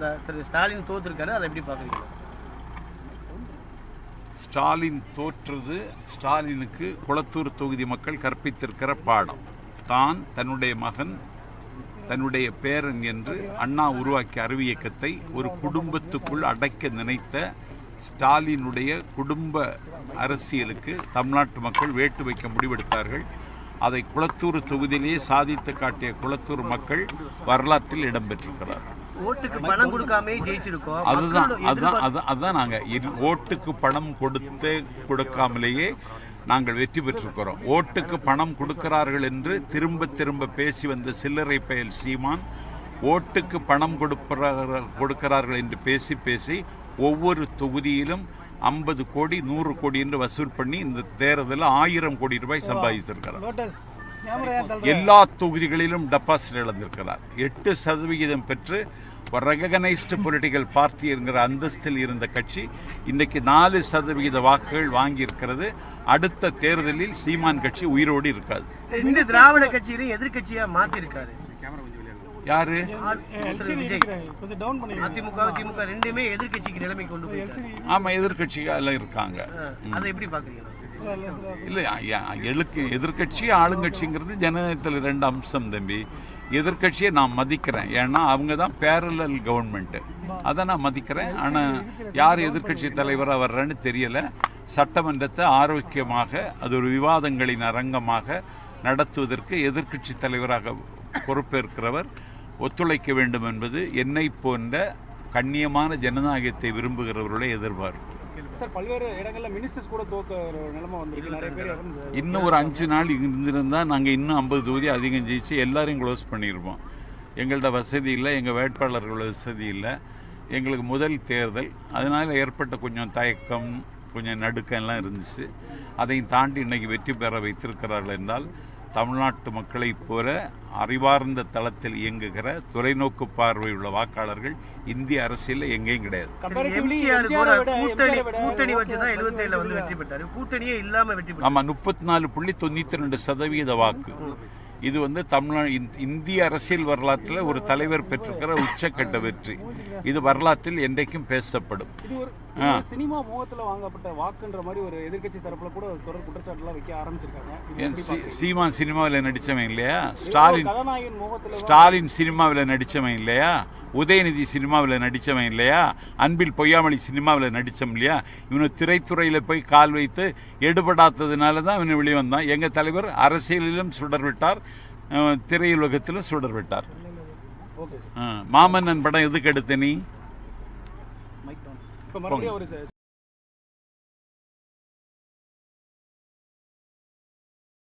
திரு ஸ்டாலின் தோத்துருக்காரு, அதை எப்படி பார்க்குறீங்க? ஸ்டாலின் தோற்றது ஸ்டாலினுக்கு குளத்தூர் தொகுதி மக்கள் கற்பித்திருக்கிற பாடம். தான் தன்னுடைய மகன் தன்னுடைய பேரன் என்று அண்ணா உருவாக்கிய அறிவியக்கத்தை ஒரு குடும்பத்துக்குள் அடைக்க நினைத்த ஸ்டாலினுடைய குடும்ப அரசியலுக்கு தமிழ்நாட்டு மக்கள் வேட்டு வைக்க முடிவெடுத்தார்கள். அதை குளத்தூர் தொகுதியிலேயே சாதித்து காட்டிய குளத்தூர் மக்கள் வரலாற்றில் இடம்பெற்றிருக்கிறார்கள். ஓட்டுக்கு பணம் கொடுக்காமே ஜெயிச்சிருக்கோம். அதுதான் நாங்கள் ஓட்டுக்கு பணம் கொடுக்காமலேயே நாங்கள் வெற்றி பெற்றிருக்கிறோம். ஓட்டுக்கு பணம் கொடுக்கிறார்கள் என்று திரும்ப திரும்ப பேசி வந்த சில்லறை பயல் சீமான் ஓட்டுக்கு பணம் கொடுக்கிறார்கள் என்று பேசி பேசி ஒவ்வொரு தொகுதியிலும் 50 கோடி 100 கோடி என்று வசூல் பண்ணி இந்த தேர்தலில் 1000 கோடி ரூபாய் சம்பாதித்திருக்கிறார். எல்லா தொகுதிகளிலும் டெபாசிட் இழந்திருக்கிறார். 8% பெற்று ரெகனைஸ்டு பொலிட்டிக்கல் பார்ட்டி என்கிற அந்தஸ்தில் இருந்த கட்சி இன்றைக்கு 4% வாக்குகள் வாங்கியிருக்கிறது. அடுத்த தேர்தலில் சீமான் கட்சி உயிரோடு இருக்காது. இந்த திராவிட கட்சியிலும் எதிர்கட்சியா மாத்திருக்காரு யாரு? அதிமுக திமுக ரெண்டுமே எதிர்கட்சிக்கு நிலைமை கொண்டு போய். ஆமா, எதிர்கட்சிகள் இருக்காங்க. அதை எப்படி பாக்குறீங்க? இல்லை, எதிர்கட்சி ஆளுங்கட்சிங்கிறது ஜனநாயகத்தில் 2 அம்சம் தம்பி. எதிர்கட்சியை நான் மதிக்கிறேன், ஏன்னா அவங்க தான் பேரலல் கவர்மெண்ட்டு, அதை நான் மதிக்கிறேன். ஆனால் யார் எதிர்கட்சி தலைவராக வர்றேன்னு தெரியலை. சட்டமன்றத்தை ஆரோக்கியமாக அது ஒரு விவாதங்களின் அரங்கமாக நடத்துவதற்கு எதிர்கட்சி தலைவராக பொறுப்பேற்கிறவர் ஒத்துழைக்க வேண்டும் என்பது என்னை போன்ற கண்ணியமான ஜனநாயகத்தை விரும்புகிறவர்களுடைய எதிர்பார்ப்பு. பல்வேறு இடங்களில் மினிஸ்டர்ஸ் கூட நிலைமை வந்திருக்கு. நிறைய பேர் இன்னும் ஒரு 5 நாள் இருந்திருந்தால் நாங்கள் இன்னும் 50 தொகுதி அதிகம் ஜெயிச்சு எல்லாரையும் க்ளோஸ் பண்ணியிருப்போம். எங்கள்கிட்ட வசதி இல்லை, எங்கள் வேட்பாளர்களோட வசதி இல்லை. எங்களுக்கு முதல் தேர்தல், அதனால் ஏற்பட்ட கொஞ்சம் தயக்கம், கொஞ்சம் நடுக்கம் எல்லாம் இருந்துச்சு. அதையும் தாண்டி இன்றைக்கி வெற்றி பெற வைத்திருக்கிறார்கள் என்றால் தமிழ்நாட்டு மக்களைப் போல அறிவார்ந்த தளத்தில் இயங்குகிற தொலைநோக்கு பார்வையுள்ள வாக்காளர்கள் இந்திய அரசியலில் எங்கேயும் கிடையாது. கூட்டணி வச்சுதான் 77 வந்து வெற்றி பெற்றாரு. கூட்டணியே இல்லாம வெற்றி பெற்றாரு. ஆமா, 34.92% வாக்கு. இது வந்து இந்திய அரசியல் வரலாற்றில் ஒரு தலைவர் பெற்றிருக்கிற உச்சக்கட்ட வெற்றி. இது வரலாற்றில் என்றைக்கும் பேசப்படும். சினிமா முகத்தில் வாங்கப்பட்ட வாக்குன்ற மாதிரி ஒரு எதிர்கட்சி தரப்புல கூட தொடர் குற்றச்சாட்டுலாம் வைக்க ஆரம்பிச்சிருக்காங்க. சீமான் சினிமாவில் நடித்தவன் இல்லையா? ஸ்டாலின் சினிமாவில் நடித்தவன் இல்லையா? உதயநிதி சினிமாவில் நடித்தவன் இல்லையா? அன்பில் பொய்யாமொழி சினிமாவில் நடித்தவன் இல்லையா? இவனு திரைத்துறையில் போய் கால் வைத்து எடுபடாததுனால தான் இவனு வெளியே வந்தான். எங்கள் தலைவர் அரசியலிலும் சுடர் விட்டார், திரையுலகத்திலும் சுடர் விட்டார். மாமன்னன் படம் எதுக்கு எடுத்த நீ?